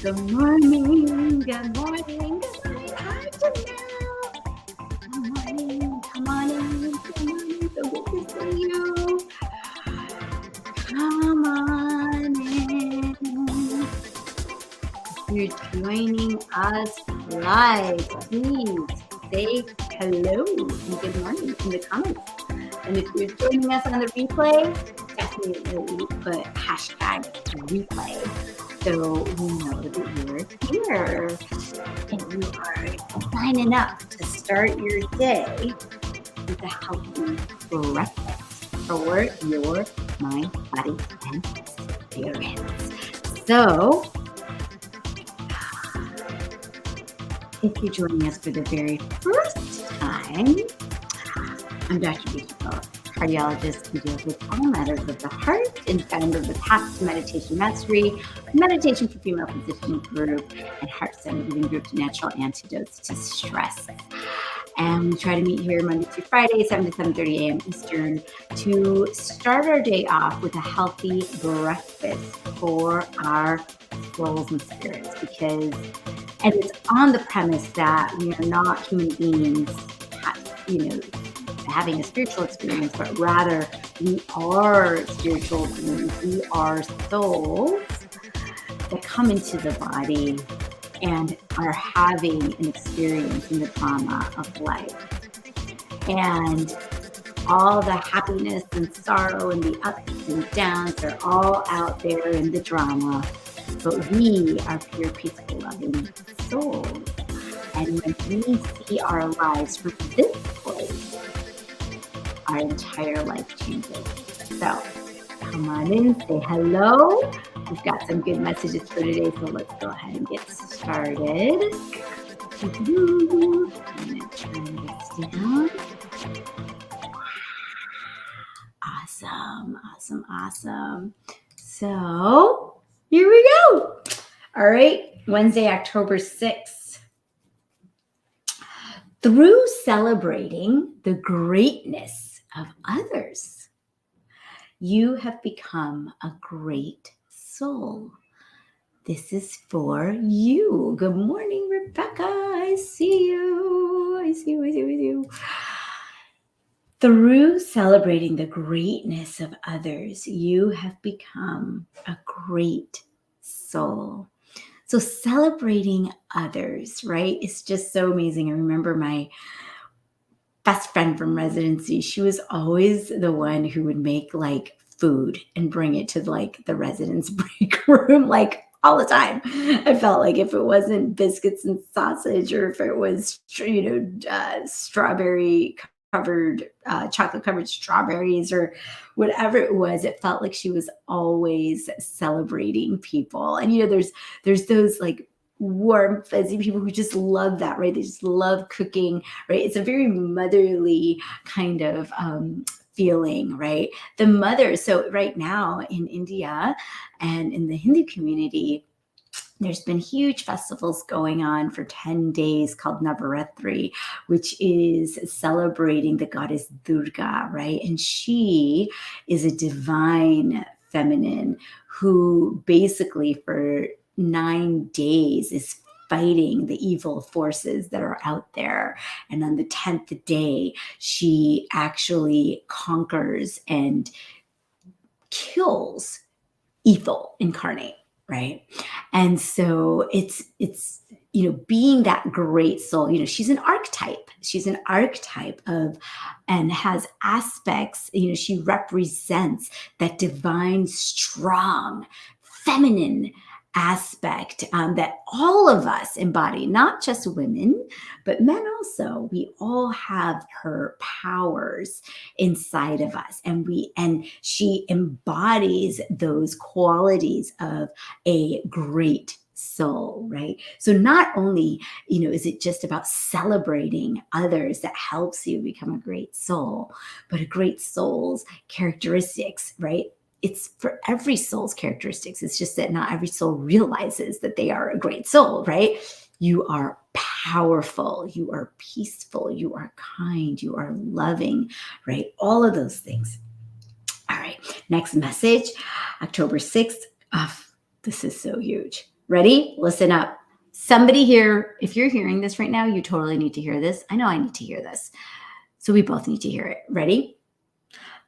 Good morning, good morning, good morning. Hi, Janelle. Good morning, come on in, come on in. So good to see you. Come on in. If you're joining us live, please say hello and good morning in the comments. And if you're joining us on the replay, definitely put hashtag replay so we know that you're here and you are signing up to start your day with a healthy breakfast for your mind, body, and spirit. So, if you're joining us for the very first time, I'm Dr. Disha, cardiologist who deals with all matters of the heart and founder of the Path to Meditation Mastery, Meditation for Female Physician Group, and Heart-Centered Living Group, Natural Antidotes to Stress. And we try to meet here Monday through Friday, 7 to 7:30 a.m. Eastern, to start our day off with a healthy breakfast for our souls and spirits. And it's on the premise that we are not human beings, having a spiritual experience, but rather we are spiritual beings. We are souls that come into the body and are having an experience in the drama of life. And all the happiness and sorrow and the ups and downs are all out there in the drama. But we are pure, peaceful, loving souls. And when we see our lives from this place, our entire life changes. So come on in, say hello. We've got some good messages for today, so let's go ahead and get started. I'm going to turn this down. Awesome. So here we go. All right, Wednesday, October 6th. Through celebrating the greatness of others, you have become a great soul. This is for you. Good morning, Rebecca. I see you. Through celebrating the greatness of others, you have become a great soul. So celebrating others, right? It's just so amazing. I remember my best friend from residency. She was always the one who would make like food and bring it to like the residence break room, like all the time. I felt like if it wasn't biscuits and sausage, or if it was, strawberry covered, chocolate covered strawberries, or whatever it was, it felt like she was always celebrating people. And there's those like warm, fuzzy people who just love that, right? They just love cooking, right? It's a very motherly kind of feeling, right? The mother. So right now in India and in the Hindu community, there's been huge festivals going on for 10 days called Navaratri, which is celebrating the goddess Durga, right? And she is a divine feminine who basically for 9 days is fighting the evil forces that are out there. And on the 10th day, she actually conquers and kills evil incarnate. Right. And so it's being that great soul, she's an archetype. She's an archetype of, and has aspects, she represents that divine, strong, feminine aspect that all of us embody, not just women, but men also. We all have her powers inside of us, and she embodies those qualities of a great soul, right? So not only, is it just about celebrating others that helps you become a great soul, but a great soul's characteristics, right? It's for every soul's characteristics. It's just that not every soul realizes that they are a great soul, right? You are powerful, you are peaceful, you are kind, you are loving, right? All of those things. All right, next message, October 6th. Oh, this is so huge. Ready? Listen up. Somebody here, if you're hearing this right now, you totally need to hear this. I know I need to hear this. So we both need to hear it. Ready?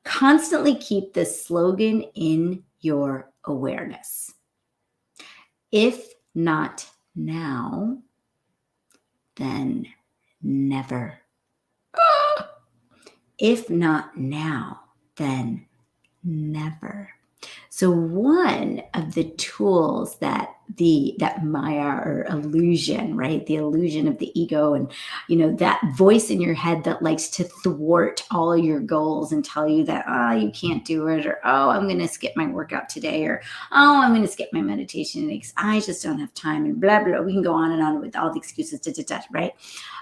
Constantly keep this slogan in your awareness. If not now, then never. If not now, then never. So one of the tools that Maya, or illusion, right? The illusion of the ego, and that voice in your head that likes to thwart all your goals and tell you that, oh, you can't do it, or oh, I'm going to skip my workout today, or oh, I'm going to skip my meditation today because I just don't have time, and blah blah. We can go on and on with all the excuses, right?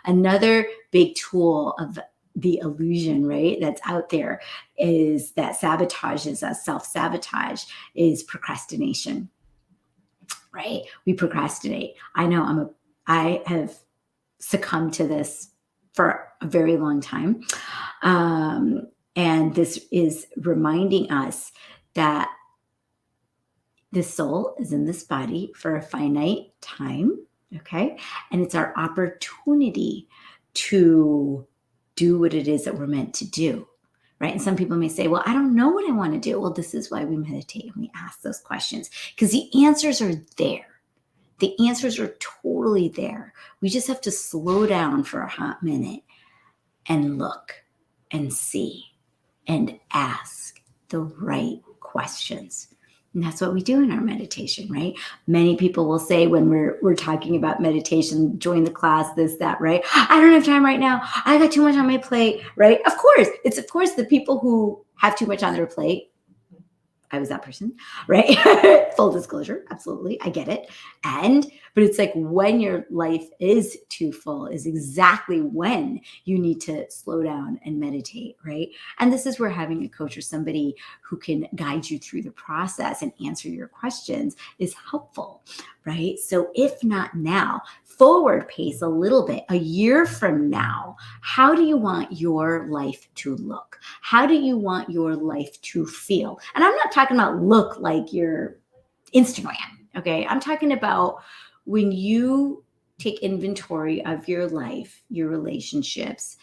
Another big tool of the illusion, right, that's out there, is that sabotages us, self-sabotage, is procrastination, right? We procrastinate. I have succumbed to this for a very long time. And this is reminding us that the soul is in this body for a finite time, okay? And it's our opportunity to do what it is that we're meant to do, right? And some people may say, well, I don't know what I want to do. Well, this is why we meditate and we ask those questions, because the answers are there. The answers are totally there. We just have to slow down for a hot minute and look and see and ask the right questions. And that's what we do in our meditation, right? Many people will say when we're talking about meditation, join the class, this, that, right? I don't have time right now. I got too much on my plate, right? Of course, it's the people who have too much on their plate. I was that person, right? Full disclosure, absolutely. I get it. But it's like when your life is too full is exactly when you need to slow down and meditate, right? And this is where having a coach or somebody who can guide you through the process and answer your questions is helpful, right? So if not now, forward pace a little bit. A year from now, how do you want your life to look? How do you want your life to feel? And I'm not talking about look like your Instagram, okay? I'm talking about when you take inventory of your life, your relationships,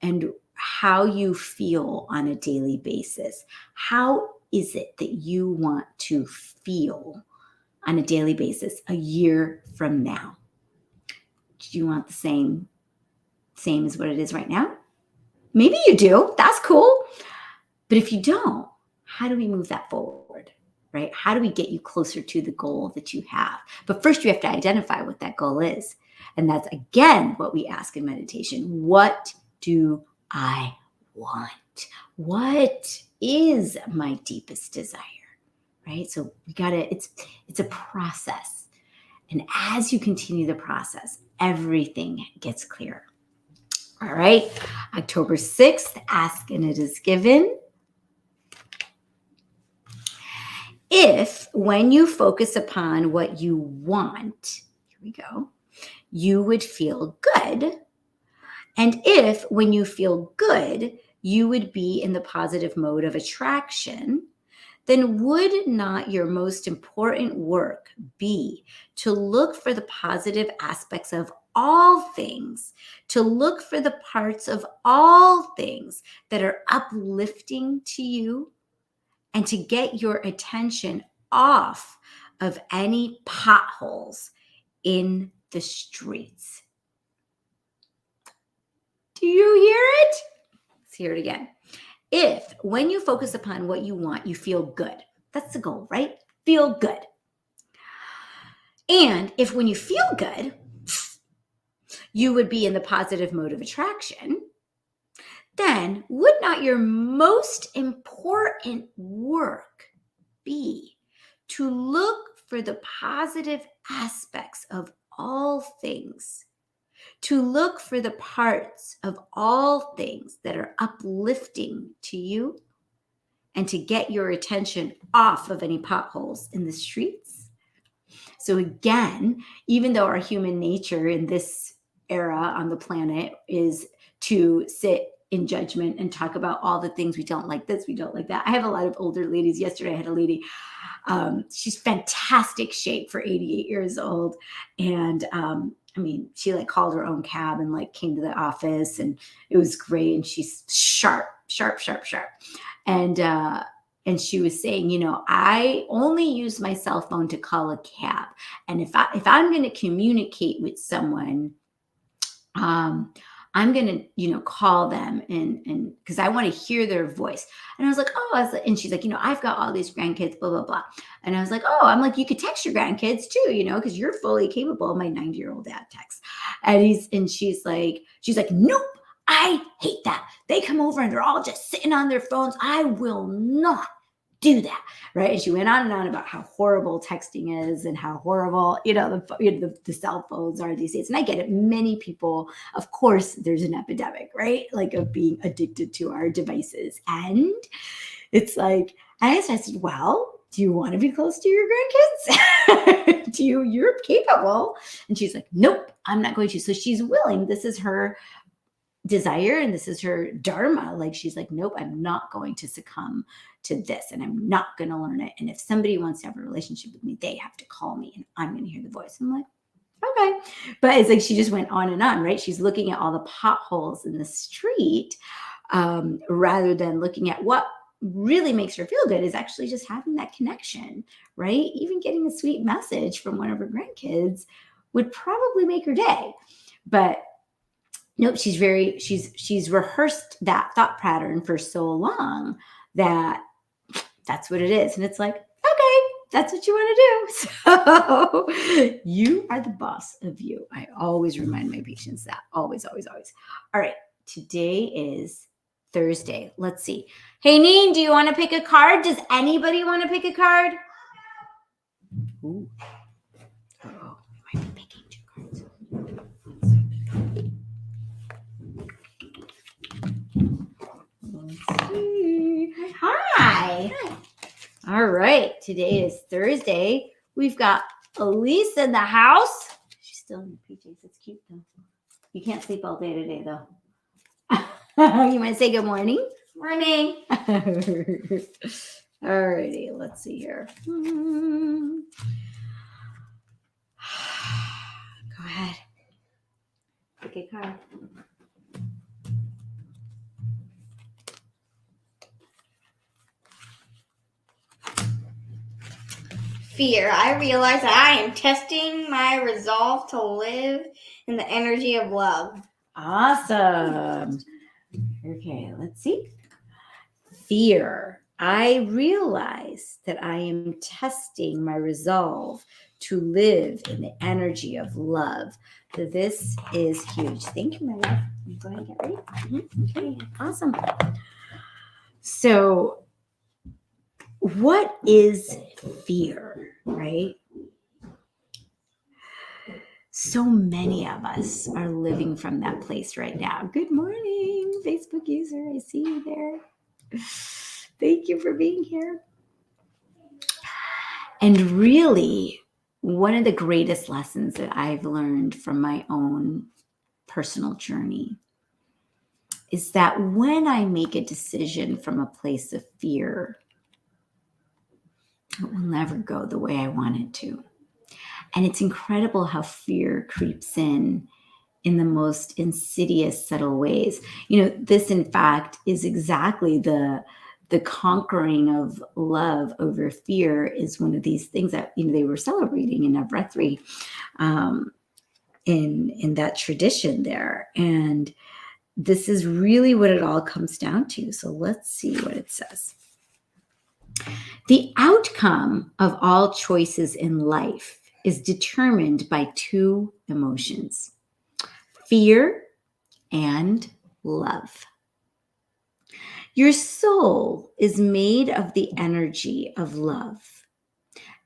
and how you feel on a daily basis. How is it that you want to feel on a daily basis a year from now? Do you want the same as what it is right now? Maybe you do. That's cool. But if you don't, how do we move that forward, right? How do we get you closer to the goal that you have? But first, you have to identify what that goal is. And that's, again, what we ask in meditation. What do I want? What is my deepest desire, right? So we got to, it's a process. And as you continue the process, everything gets clearer. All right, October 6th, ask and it is given. If when you focus upon what you want, here we go, you would feel good. And if when you feel good, you would be in the positive mode of attraction, then would not your most important work be to look for the positive aspects of all things, to look for the parts of all things that are uplifting to you, and to get your attention off of any potholes in the streets. Do you hear it? Let's hear it again. If when you focus upon what you want, you feel good. That's the goal, right? Feel good. And if when you feel good, you would be in the positive mode of attraction, then would not your most important work be to look for the positive aspects of all things, to look for the parts of all things that are uplifting to you, and to get your attention off of any potholes in the streets? So again, even though our human nature in this era on the planet is to sit in judgment and talk about all the things we don't like this, we don't like that. I have a lot of older ladies. Yesterday I had a lady, she's fantastic shape for 88 years old. And I mean, she like called her own cab and like came to the office, and it was great. And she's sharp. And she was saying, you know, I only use my cell phone to call a cab. And if I'm going to communicate with someone, I'm going to, you know, call them and because I want to hear their voice. And I was like, and she's like, you know, I've got all these grandkids, blah, blah, blah. And I was like, I'm like, you could text your grandkids too, you know, because you're fully capable. My 90-year-old dad texts. And she's like, nope, I hate that. They come over and they're all just sitting on their phones. I will not do that, right? And she went on and on about how horrible texting is and how horrible, you know, the cell phones are these days. And I get it. Many people, of course, there's an epidemic, right? Like of being addicted to our devices. And it's like, I said, well, do you want to be close to your grandkids? You're capable. And she's like, nope, I'm not going to. So she's willing. This is her desire and this is her dharma. Like she's like, nope, I'm not going to succumb to this, and I'm not going to learn it. And if somebody wants to have a relationship with me, they have to call me and I'm going to hear the voice. I'm like, okay. But it's like she just went on and on, right? She's looking at all the potholes in the street rather than looking at what really makes her feel good is actually just having that connection, right? Even getting a sweet message from one of her grandkids would probably make her day. But nope, she's rehearsed that thought pattern for so long that that's what it is. And it's like, okay, that's what you want to do. So you are the boss of you. I always remind my patients that. Always, always, always. All right. Today is Thursday. Let's see. Hey, Neen, do you want to pick a card? Does anybody want to pick a card? Ooh. Oh, I might be picking 2 cards. Let's see. Hi. All right. Today is Thursday. We've got Elise in the house. She's still in the PJs. It's cute, though. You can't sleep all day today, though. You want to say good morning? Morning. All righty. Let's see here. Go ahead. Pick a card. Fear. I realize that I am testing my resolve to live in the energy of love. Awesome. Okay, let's see. Fear. I realize that I am testing my resolve to live in the energy of love. So this is huge. Thank you, my love. Go ahead and get ready. Mm-hmm. Okay, awesome. So what is fear, right? So many of us are living from that place right now. Good morning, Facebook user. I see you there. Thank you for being here. And really, one of the greatest lessons that I've learned from my own personal journey is that when I make a decision from a place of fear, it will never go the way I want it to. And it's incredible how fear creeps in the most insidious, subtle ways. You know, this, in fact, is exactly the conquering of love over fear is one of these things that, you know, they were celebrating in Navratri. in that tradition there. And this is really what it all comes down to. So let's see what it says. The outcome of all choices in life is determined by two emotions: fear and love. Your soul is made of the energy of love,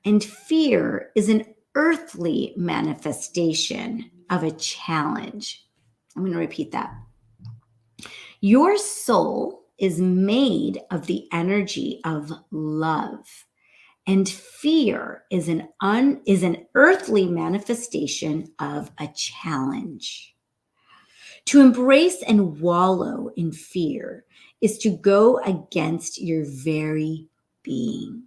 and fear is an earthly manifestation of a challenge. I'm going to repeat that. Your soul is made of the energy of love, and fear is an earthly manifestation of a challenge. To embrace and wallow in fear is to go against your very being.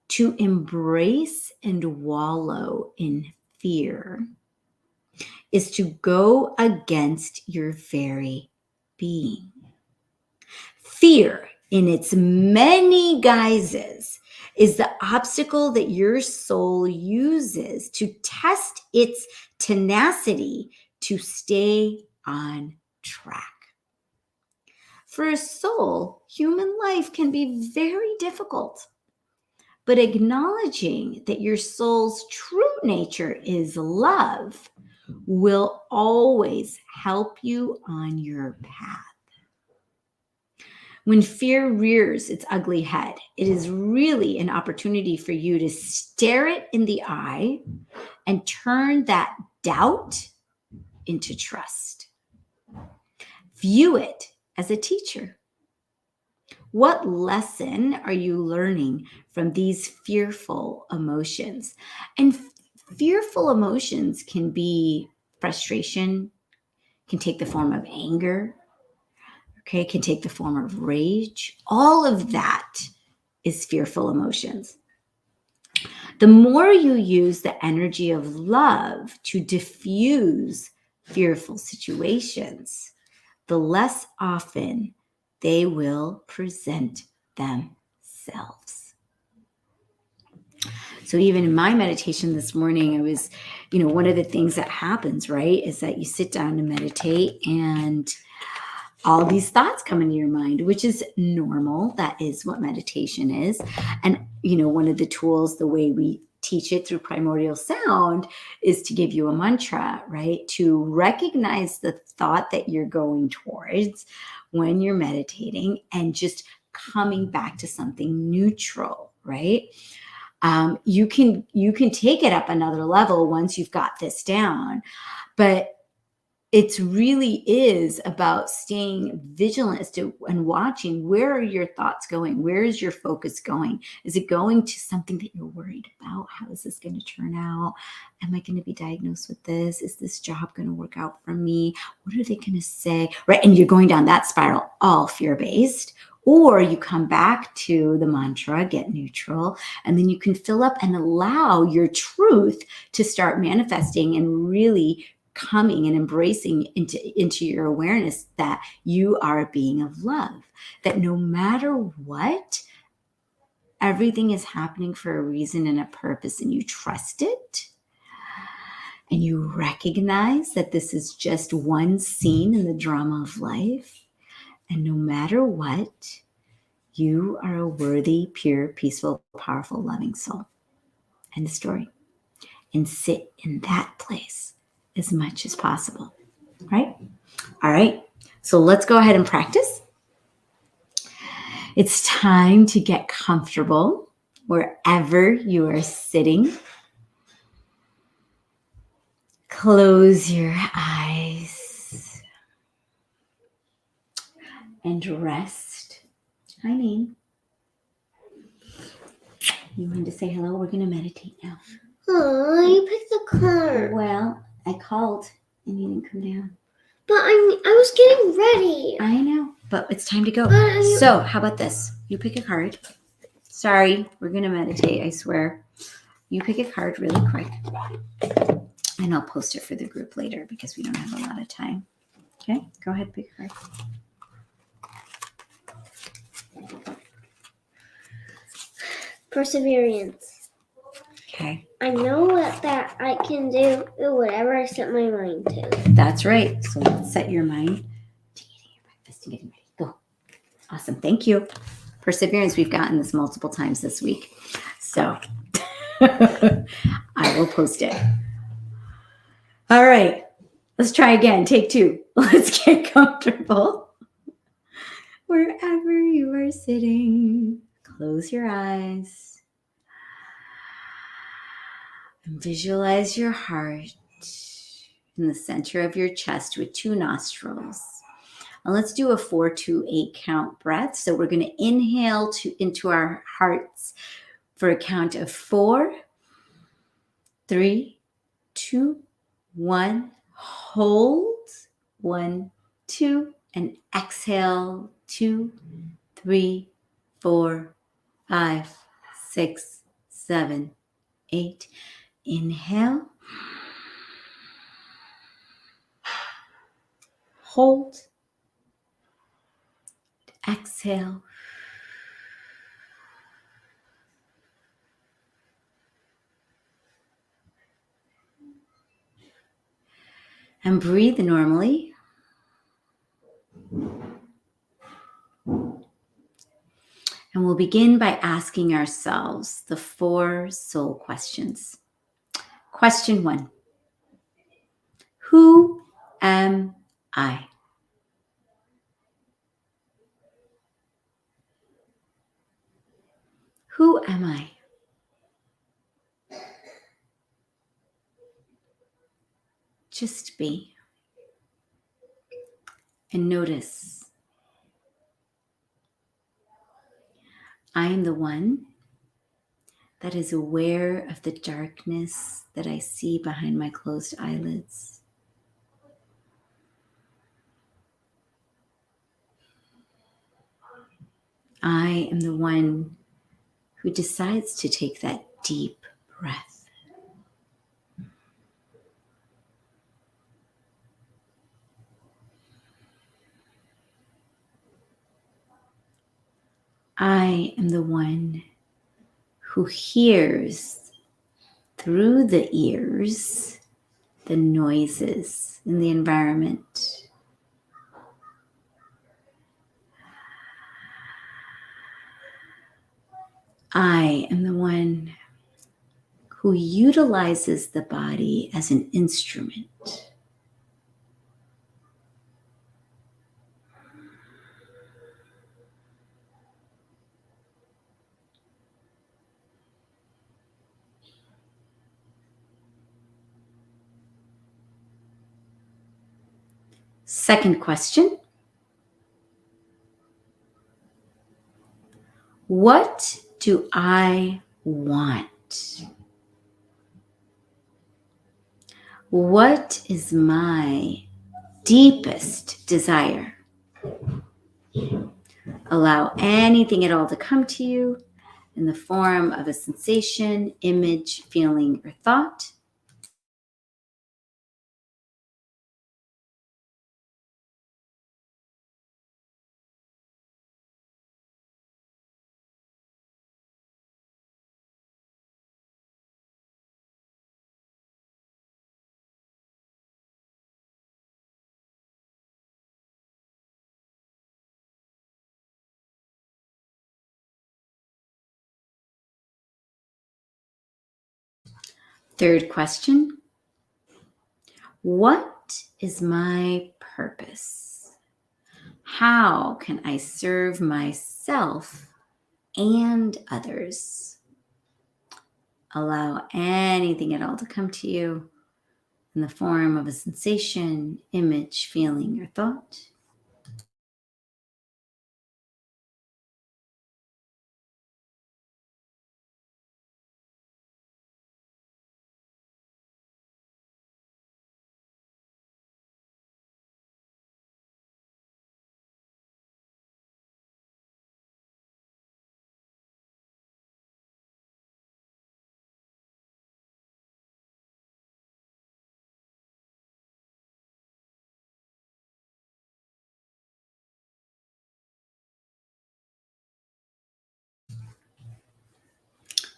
To embrace and wallow in fear is to go against your very being. Fear, in its many guises, is the obstacle that your soul uses to test its tenacity to stay on track. For a soul, human life can be very difficult, but acknowledging that your soul's true nature is love will always help you on your path. When fear rears its ugly head, it is really an opportunity for you to stare it in the eye and turn that doubt into trust. View it as a teacher. What lesson are you learning from these fearful emotions? And fearful emotions can be frustration, can take the form of anger, okay, can take the form of rage. All of that is fearful emotions. The more you use the energy of love to diffuse fearful situations, the less often they will present themselves. So even in my meditation this morning, I was, one of the things that happens, right, is that you sit down to meditate and all these thoughts come into your mind, which is normal. That is what meditation is. And, one of the tools, the way we teach it through primordial sound, is to give you a mantra, right? To recognize the thought that you're going towards when you're meditating and just coming back to something neutral, right? You can take it up another level once you've got this down, but it really is about staying vigilant as to and watching, where are your thoughts going? Where is your focus going? Is it going to something that you're worried about? How is this going to turn out? Am I going to be diagnosed with this? Is this job going to work out for me? What are they going to say? Right? And you're going down that spiral, all fear-based. Or you come back to the mantra, get neutral, and then you can fill up and allow your truth to start manifesting and really coming and embracing into your awareness that you are a being of love, that no matter what, everything is happening for a reason and a purpose, and you trust it, and you recognize that this is just one scene in the drama of life, and no matter what, you are a worthy, pure, peaceful, powerful, loving soul. End of story. And sit in that place as much as possible, right? All right, so let's go ahead and practice. It's time to get comfortable wherever you are sitting. Close your eyes and rest. Hi, Nene. You wanted to say hello? We're going to meditate now. Oh, you picked the card. Well, I called and you didn't come down. But I was getting ready. I know, but it's time to go. But So how about this? You pick a card. Sorry, we're going to meditate, I swear. You pick a card really quick. And I'll post it for the group later because we don't have a lot of time. Okay, go ahead, pick a card. Perseverance. Okay. I know that I can do whatever I set my mind to. That's right. So let's set your mind to eating your breakfast and getting ready. Go. Awesome. Thank you. Perseverance, we've gotten this multiple times this week. So I will post it. All right. Let's try again. Take 2. Let's get comfortable. Wherever you are sitting, close your eyes and visualize your heart in the center of your chest with 2 nostrils. And let's do a 4-2-8 count breath. So we're going to inhale into our hearts for a count of 4, 3, 2, 1. Hold. 1, 2, and exhale. 2, 3, 4, 5, 6, 7, 8. Inhale. Hold. Exhale. And breathe normally. And we'll begin by asking ourselves the 4 soul questions. Question 1. Who am I? Who am I? Just be. And notice. I am the one that is aware of the darkness that I see behind my closed eyelids. I am the one who decides to take that deep breath. I am the one who hears through the ears the noises in the environment. I am the one who utilizes the body as an instrument. Second question. What do I want? What is my deepest desire? Allow anything at all to come to you in the form of a sensation, image, feeling, or thought. Third question. What is my purpose? How can I serve myself and others? Allow anything at all to come to you in the form of a sensation, image, feeling, or thought.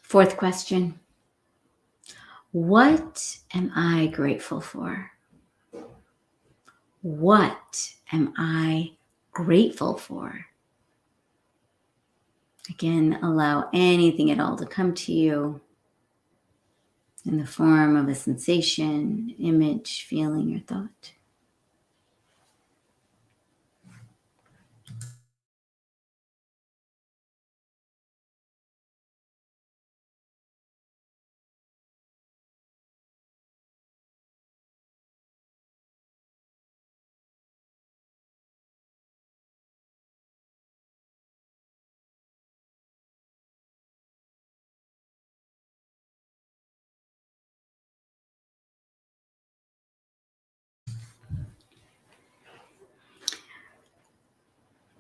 Fourth question. What am I grateful for? What am I grateful for? Again, allow anything at all to come to you in the form of a sensation, image, feeling, or thought.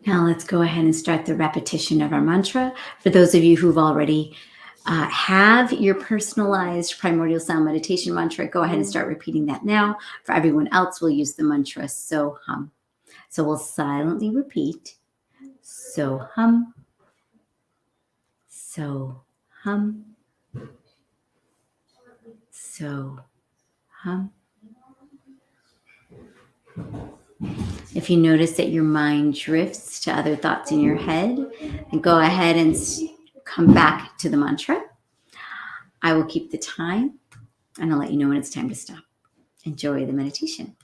Now let's go ahead and start the repetition of our mantra. For those of you who've already have your personalized primordial sound meditation mantra, go ahead and start repeating that now. For everyone else, we'll use the mantra so hum. So we'll silently repeat so hum, so hum, so hum. If you notice that your mind drifts to other thoughts in your head, then go ahead and come back to the mantra. I will keep the time and I'll let you know when it's time to stop. Enjoy the meditation.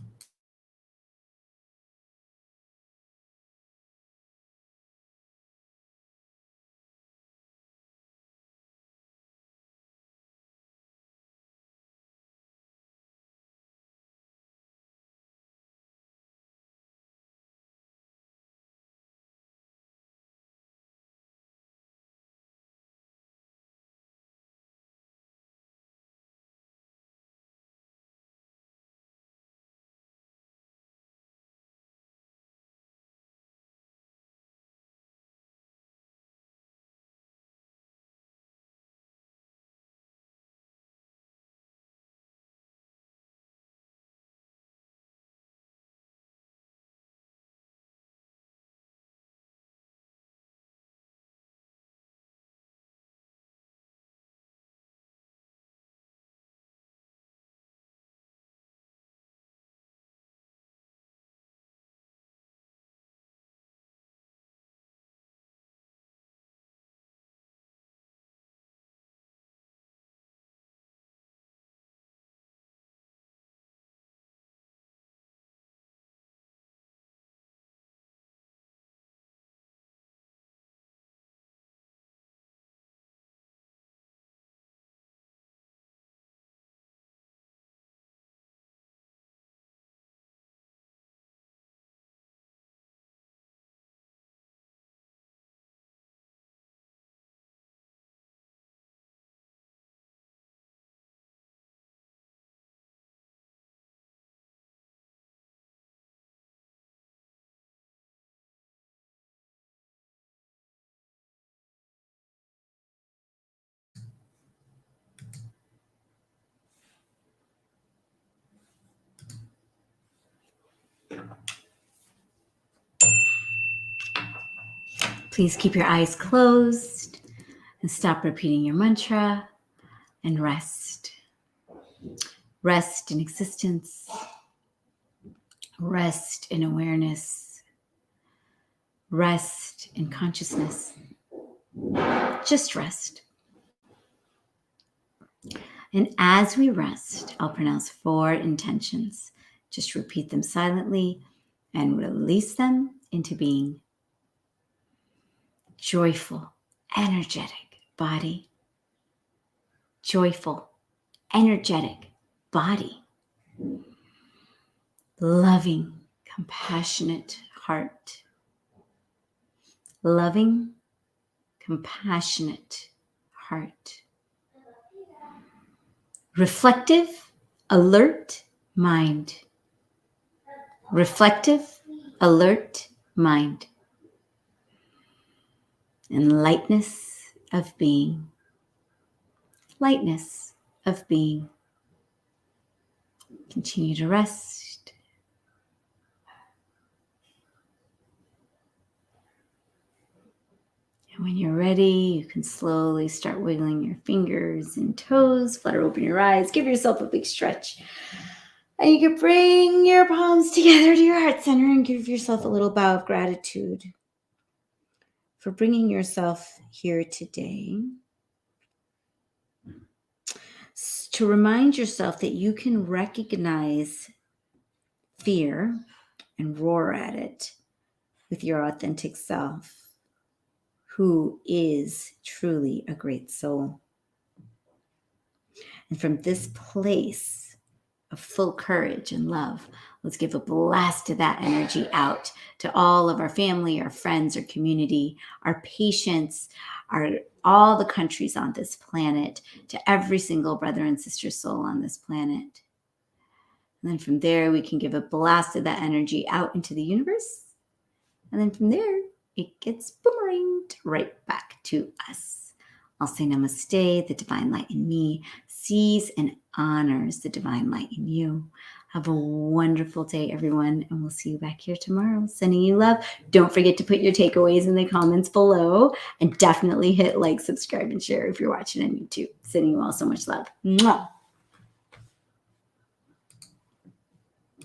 Please keep your eyes closed and stop repeating your mantra and rest. Rest in existence. Rest in awareness. Rest in consciousness. Just rest. And as we rest, I'll pronounce 4 intentions. Just repeat them silently and release them into being. Joyful, energetic body. Joyful, energetic body. Loving, compassionate heart. Loving, compassionate heart. Reflective, alert mind. Reflective, alert mind. And lightness of being. Lightness of being. Continue to rest. And when you're ready, ready, you can slowly start wiggling your fingers and toes, flutter open your eyes, give yourself a big stretch. And you can bring your palms together to your heart center and give yourself a little bow of gratitude for bringing yourself here today. To remind yourself that you can recognize fear and roar at it with your authentic self, who is truly a great soul. And from this place of full courage and love, let's give a blast of that energy out to all of our family, our friends, our community, our patients, all the countries on this planet, to every single brother and sister soul on this planet. And then from there, we can give a blast of that energy out into the universe. And then from there, it gets boomeranged right back to us. I'll say namaste. The divine light in me sees and honors the divine light in you. Have a wonderful day, everyone, and we'll see you back here tomorrow. Sending you love. Don't forget to put your takeaways in the comments below, and definitely hit like, subscribe, and share if you're watching on YouTube. Sending you all so much love. Mwah.